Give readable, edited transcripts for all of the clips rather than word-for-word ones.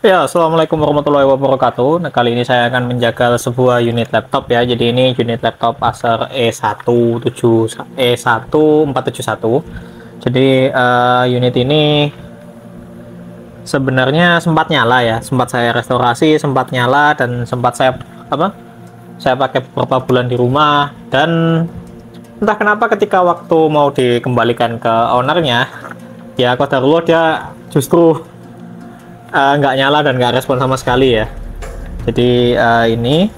Ya, assalamualaikum warahmatullahi wabarakatuh. Nah, kali ini saya akan menjaga sebuah unit laptop ya. Jadi ini unit laptop Acer E1471. Jadi unit ini sebenarnya sempat nyala ya. Sempat saya restorasi, sempat nyala dan sempat saya Saya pakai beberapa bulan di rumah dan entah kenapa ketika waktu mau dikembalikan ke ownernya, ya qadarullah dia justru nggak nyala dan nggak respon sama sekali ya. Jadi ini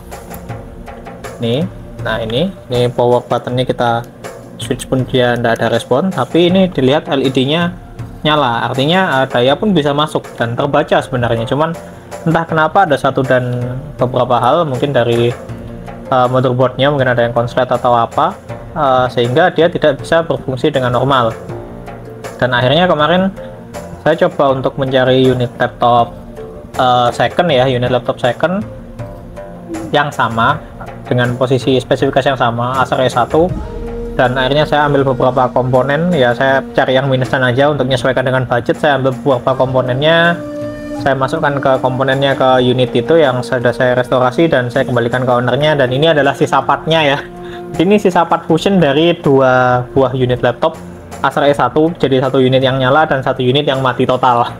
power buttonnya kita switch pun dia nggak ada respon, tapi ini dilihat LED-nya nyala, artinya daya pun bisa masuk dan terbaca sebenarnya. Cuman entah kenapa ada satu dan beberapa hal, mungkin dari motherboardnya mungkin ada yang konslet atau apa, sehingga dia tidak bisa berfungsi dengan normal. Dan akhirnya kemarin saya coba untuk mencari unit laptop second ya, unit laptop second yang sama dengan posisi spesifikasi yang sama, Acer E1, dan akhirnya saya ambil beberapa komponen ya. Saya cari yang minusan aja untuk menyesuaikan dengan budget. Saya ambil beberapa komponennya, saya masukkan ke komponennya ke unit itu yang sudah saya restorasi dan saya kembalikan ke ownernya. Dan ini adalah sisa partnya ya. Ini sisa part fusion dari dua buah unit laptop Acer E1, jadi satu unit yang nyala dan satu unit yang mati total.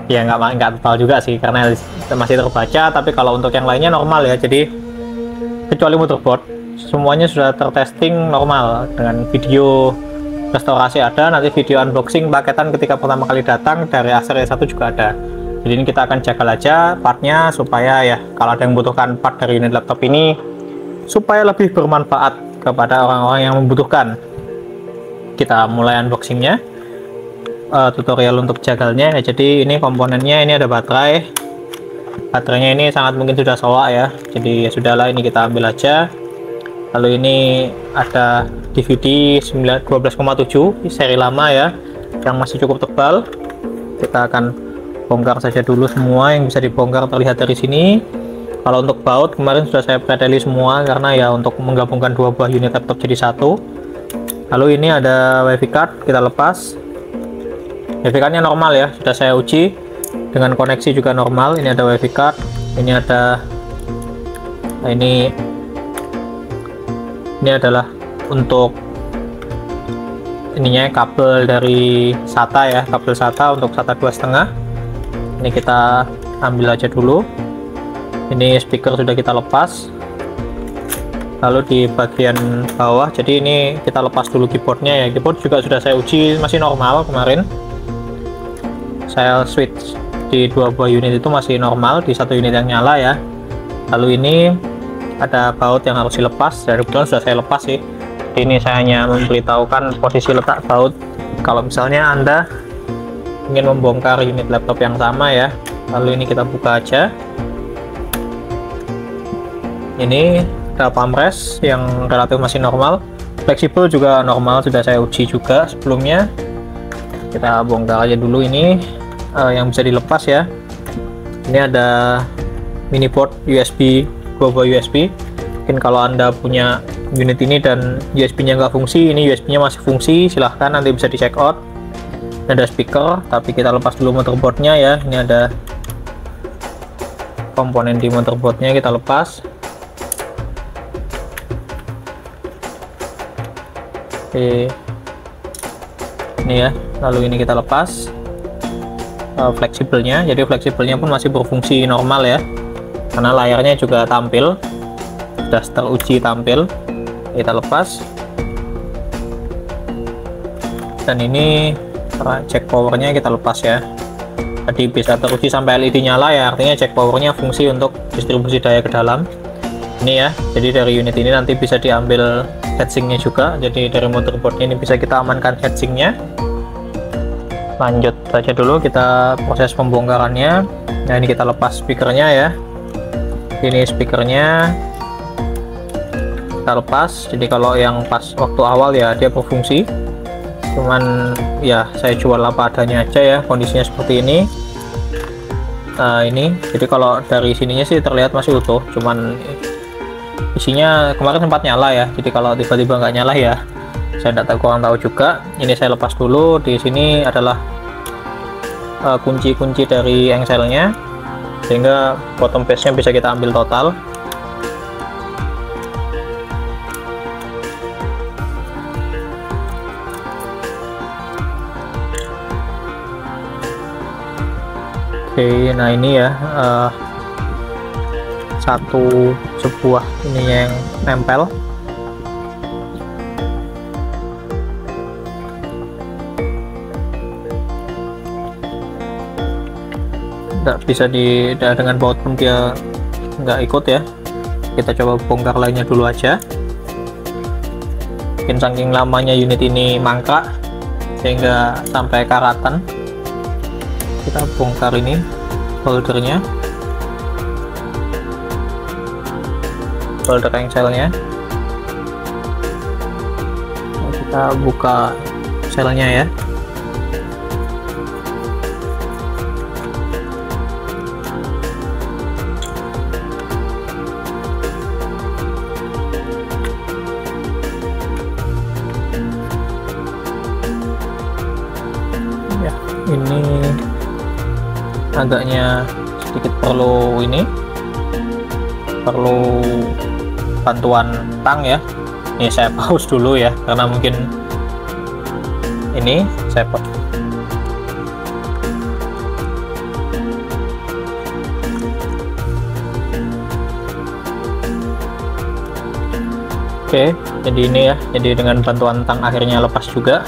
Ya nggak total juga sih karena masih terbaca, tapi kalau untuk yang lainnya normal ya. Jadi kecuali motherboard semuanya sudah tertesting normal dengan video restorasi ada, nanti video unboxing paketan ketika pertama kali datang dari Acer E1 juga ada. Jadi ini kita akan jagal aja partnya supaya ya kalau ada yang membutuhkan part dari unit laptop ini supaya lebih bermanfaat kepada orang-orang yang membutuhkan. Kita mulai unboxingnya, tutorial untuk jagalnya ya. Jadi ini komponennya, ini ada baterainya ini sangat mungkin sudah soak ya, jadi ya sudahlah, ini kita ambil aja. Lalu ini ada DVD 12,7 seri lama ya, yang masih cukup tebal. Kita akan bongkar saja dulu semua yang bisa dibongkar terlihat dari sini. Kalau untuk baut kemarin sudah saya preteli semua karena ya untuk menggabungkan dua buah unit laptop jadi satu. Lalu ini ada WiFi card, kita lepas. WiFi cardnya normal ya, sudah saya uji dengan koneksi juga normal. Ini ada WiFi card, ini ada ini adalah untuk ininya kabel dari SATA ya, kabel SATA untuk SATA 2,5. Ini kita ambil aja dulu. Ini speaker sudah kita lepas. Lalu di bagian bawah, jadi ini kita lepas dulu keyboardnya ya. Keyboard juga sudah saya uji masih normal kemarin. Saya switch di dua buah unit itu masih normal, di satu unit yang nyala ya. Lalu ini ada baut yang harus dilepas, dari kebetulan sudah saya lepas sih. Jadi ini saya hanya memberitahukan posisi letak baut kalau misalnya Anda ingin membongkar unit laptop yang sama ya. Lalu ini kita buka aja. Ini ada pamres yang relatif masih normal, fleksibel juga normal, sudah saya uji juga sebelumnya. Kita bongkar aja dulu ini yang bisa dilepas ya. Ini ada mini port USB, dua buah USB. Mungkin kalau Anda punya unit ini dan USB-nya nggak fungsi, ini USB-nya masih fungsi, silahkan nanti bisa di check out. Ini ada speaker, tapi kita lepas dulu motherboardnya ya. Ini ada komponen di motherboardnya, kita lepas. Oke, ini ya. Lalu ini kita lepas fleksibelnya, jadi fleksibelnya pun masih berfungsi normal ya, karena layarnya juga tampil, sudah teruji tampil. Kita lepas, dan ini cek powernya kita lepas ya. Tadi bisa teruji sampai LED nyala ya, artinya cek powernya fungsi untuk distribusi daya ke dalam. Ini ya, jadi dari unit ini nanti bisa diambil heatsinknya juga, jadi dari motherboardnya ini bisa kita amankan heatsinknya. Lanjut saja dulu kita proses pembongkarannya. Nah ini kita lepas speakernya ya, ini speakernya kita lepas. Jadi kalau yang pas waktu awal ya dia berfungsi, cuman ya saya jual apa adanya aja ya, kondisinya seperti ini. Ini jadi kalau dari sininya sih terlihat masih utuh, cuman isinya kemarin sempat nyala ya. Jadi kalau tiba-tiba nggak nyala ya saya tidak kurang tahu juga. Ini saya lepas dulu. Di sini adalah kunci-kunci dari engselnya. sehingga bottom base nya bisa kita ambil total. Oke, nah ini ya sebuah ini yang nempel. Nggak bisa dengan baut pun dia nggak ikut ya. Kita coba bongkar lainnya dulu aja. Mungkin saking lamanya unit ini mangkrak sehingga sampai karatan. Kita bongkar ini holdernya, holder engselnya. Kita buka selnya ya. Ya, ini agaknya sedikit perlu bantuan tang ya. Ini saya pause dulu ya, karena mungkin ini saya Oke, jadi ini ya, jadi dengan bantuan tang akhirnya lepas juga.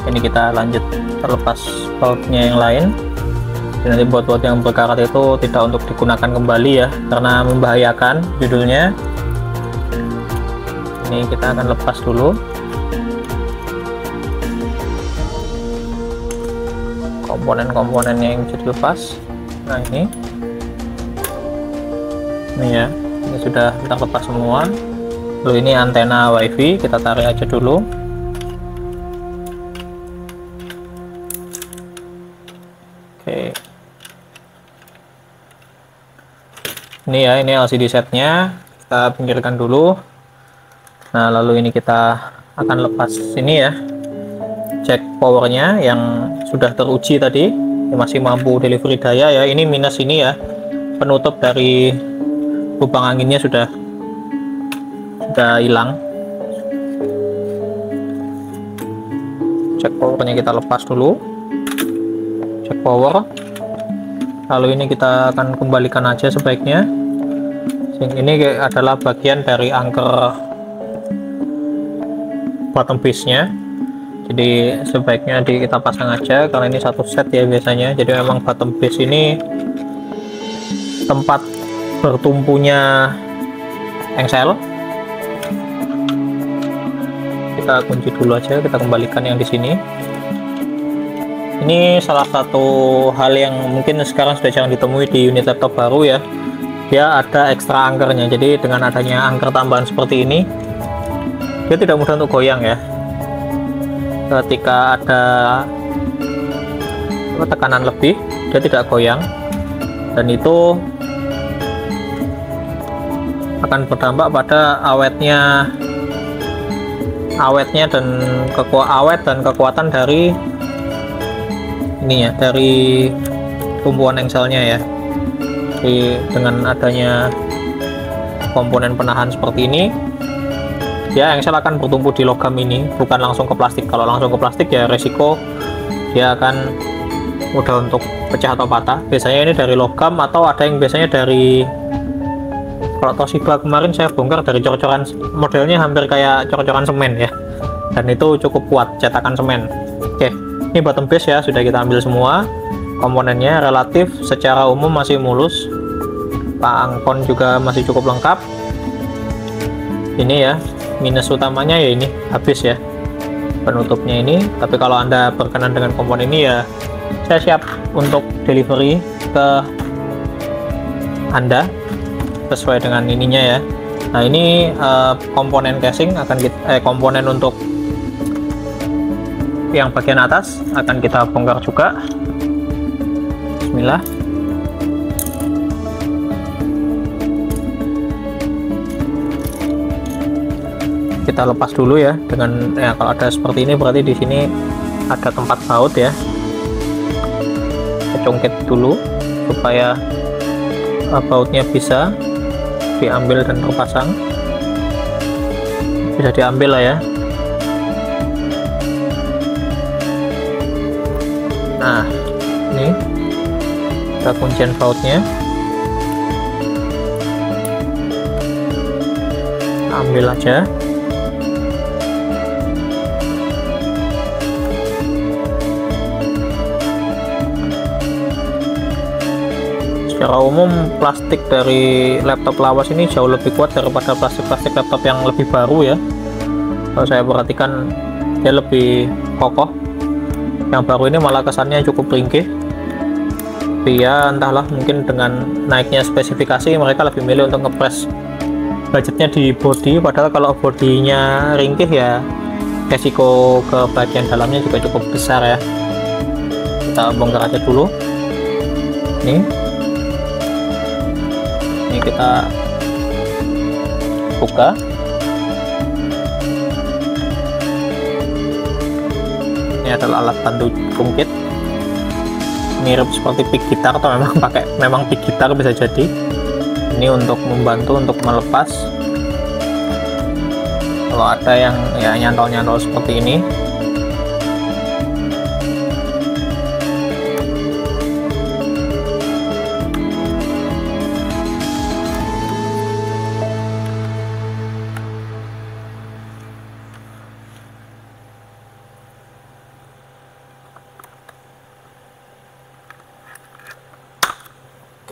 Ini kita lanjut terlepas bautnya yang lain. Nanti baut-baut yang berkarat itu tidak untuk digunakan kembali ya, karena membahayakan judulnya. Ini kita akan lepas dulu komponen-komponen yang bisa dilepas. Nah ini ya, ini sudah kita lepas semua. Lalu ini antena wifi, kita tarik aja dulu. Oke, ini ya, ini LCD setnya kita pinggirkan dulu. Nah lalu ini kita akan lepas ini ya, cek powernya yang sudah teruji tadi, masih mampu delivery daya ya. Ini minus ini ya, penutup dari lubang anginnya sudah hilang. Cek powernya kita lepas dulu, cek power. Lalu ini kita akan kembalikan aja sebaiknya. Ini adalah bagian dari anchor bottom base nya, jadi sebaiknya kita pasang aja karena ini satu set ya biasanya. Jadi memang bottom base ini tempat bertumpunya engsel. Kita kunci dulu aja, kita kembalikan yang di sini. Ini salah satu hal yang mungkin sekarang sudah jarang ditemui di unit laptop baru ya, dia ada ekstra ankernya. Jadi dengan adanya anker tambahan seperti ini, dia tidak mudah untuk goyang ya. Ketika ada tekanan lebih, dia tidak goyang, dan itu akan berdampak pada awetnya dan kekuatan dari ini ya, dari tumpuan engselnya ya. Jadi dengan adanya komponen penahan seperti ini, ya engsel akan bertumpu di logam ini, bukan langsung ke plastik. Kalau langsung ke plastik ya resiko dia akan mudah untuk pecah atau patah. Biasanya ini dari logam, atau ada yang biasanya dari, kalau Toshiba kemarin saya bongkar dari cor-coran, modelnya hampir kayak cor-coran semen ya, dan itu cukup kuat, cetakan semen. Oke, ini bottom base ya, sudah kita ambil semua komponennya. Relatif secara umum masih mulus, pangkon juga masih cukup lengkap. Ini ya, minus utamanya ya ini habis ya penutupnya ini. Tapi kalau Anda berkenan dengan komponen ini ya, saya siap untuk delivery ke Anda sesuai dengan ininya ya. Nah ini komponen casing akan kita, komponen untuk yang bagian atas akan kita bongkar juga. Bismillah. Kita lepas dulu ya, dengan ya, kalau ada seperti ini berarti di sini ada tempat baut ya. Kita congket dulu supaya bautnya bisa diambil dan terpasang, bisa diambil lah ya. Nah, ini kita kuncian bautnya, ambil aja. Secara umum plastik dari laptop lawas ini jauh lebih kuat daripada plastik-plastik laptop yang lebih baru ya. Kalau saya perhatikan dia lebih kokoh. Yang baru ini malah kesannya cukup ringkih. Tapi ya entahlah, mungkin dengan naiknya spesifikasi mereka lebih milih untuk ngepres budgetnya di body, padahal kalau bodinya ringkih ya resiko ke bagian dalamnya juga cukup besar ya. Kita bongkar aja dulu. Ini kita buka. Ini adalah alat bantu jungkit, mirip seperti pick gitar atau memang pick gitar bisa jadi. Ini untuk membantu untuk melepas kalau ada yang ya nyantol-nyantol seperti ini.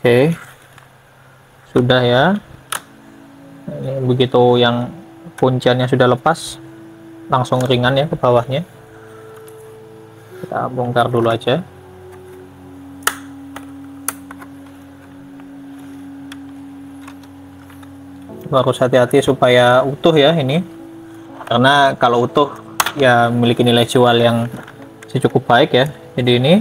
Oke, sudah ya. Ini begitu yang kunciannya sudah lepas, langsung ringan ya ke bawahnya. Kita bongkar dulu aja. Harus hati-hati supaya utuh ya ini, karena kalau utuh ya memiliki nilai jual yang cukup baik ya. Jadi ini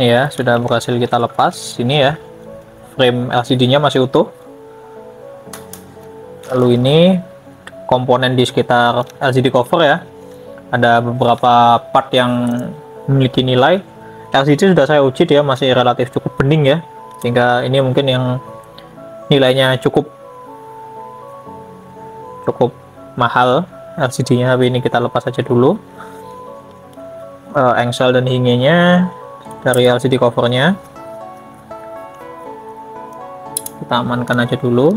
ya sudah berhasil kita lepas. Ini ya frame LCD-nya masih utuh. Lalu ini komponen di sekitar LCD cover ya, ada beberapa part yang memiliki nilai. LCD sudah saya uji, dia masih relatif cukup bening ya, sehingga ini mungkin yang nilainya cukup mahal LCD-nya. Tapi ini kita lepas aja dulu engsel dan hingenya dari LCD covernya. Kita amankan aja dulu.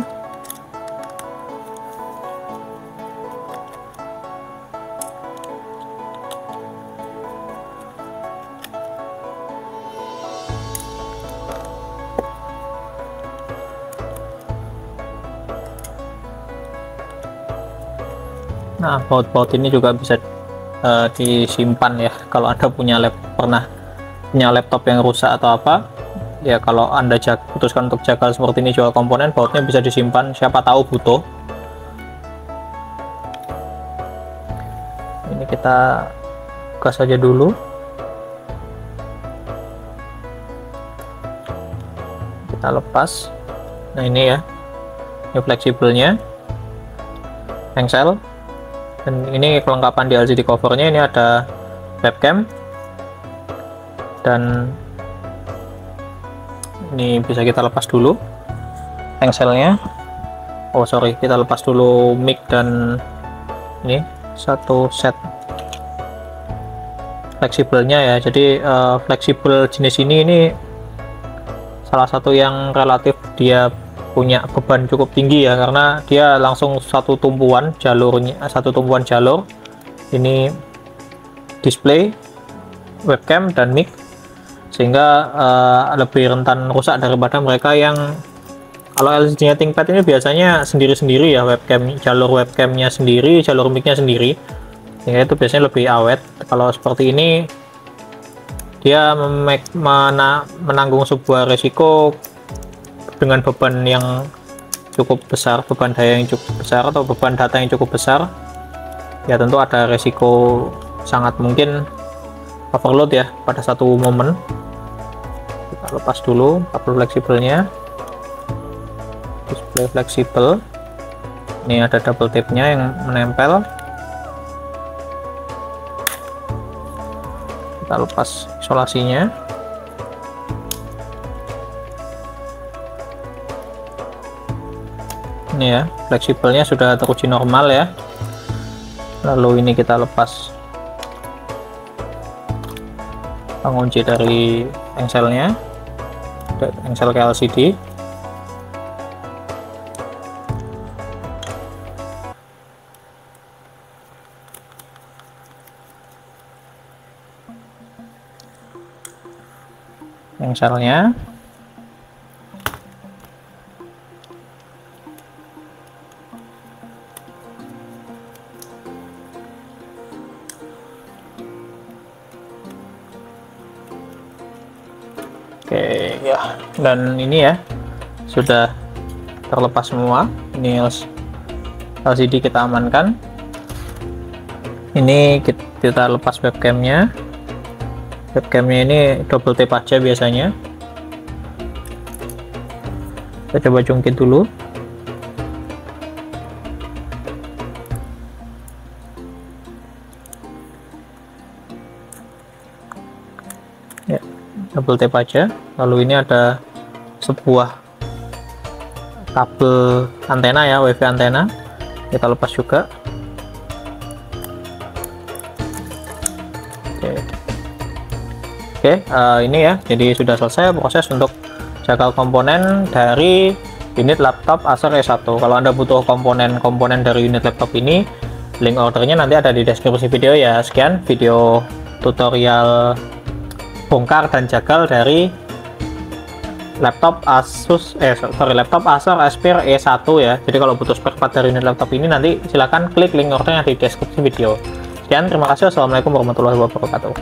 Nah, baut-baut ini juga bisa disimpan ya, kalau Anda pernah punya laptop yang rusak atau apa ya. Kalau Anda putuskan untuk jagal seperti ini, jual komponen, bautnya bisa disimpan, siapa tahu butuh. Ini kita buka saja dulu. Kita lepas. Nah ini ya, ini fleksibelnya, engsel, dan ini kelengkapan di LCD covernya. Ini ada webcam, dan ini bisa kita lepas dulu engselnya. Oh sorry, kita lepas dulu mic dan ini satu set fleksibelnya ya. Jadi fleksibel jenis ini salah satu yang relatif dia punya beban cukup tinggi ya, karena dia langsung satu tumpuan jalur. Ini display, webcam, dan mic, sehingga lebih rentan rusak daripada mereka yang kalau LCD-nya ThinkPad ini biasanya sendiri-sendiri ya, jalur webcamnya sendiri, jalur mic-nya sendiri, sehingga itu biasanya lebih awet. Kalau seperti ini dia menanggung sebuah resiko dengan beban yang cukup besar, beban daya yang cukup besar, atau beban data yang cukup besar ya. Tentu ada resiko sangat mungkin overload ya pada satu momen. Kita lepas dulu kabel fleksibelnya, display fleksibel. Ini ada double tape-nya yang menempel. Kita lepas isolasinya. Ini ya, fleksibelnya sudah teruji normal ya. Lalu ini kita lepas pengunci dari engselnya, engsel ke LCD. Engselnya. Oke ya, dan ini ya sudah terlepas semua. Ini LCD kita amankan. Ini kita lepas webcamnya. Webcamnya ini double tap aja biasanya. Kita coba jungkit dulu. Ya, double tap aja. Lalu ini ada sebuah kabel antena ya, WiFi antena, kita lepas juga. Oke, ini ya, jadi sudah selesai proses untuk jagal komponen dari unit laptop Acer E1. Kalau Anda butuh komponen dari unit laptop ini, link ordernya nanti ada di deskripsi video ya. Sekian video tutorial bongkar dan jagal dari laptop laptop Acer Aspire E1 ya. Jadi kalau butuh spare part dari unit laptop ini, nanti silahkan klik link ordernya di deskripsi video. Sekian, terima kasih. Wassalamualaikum warahmatullahi wabarakatuh.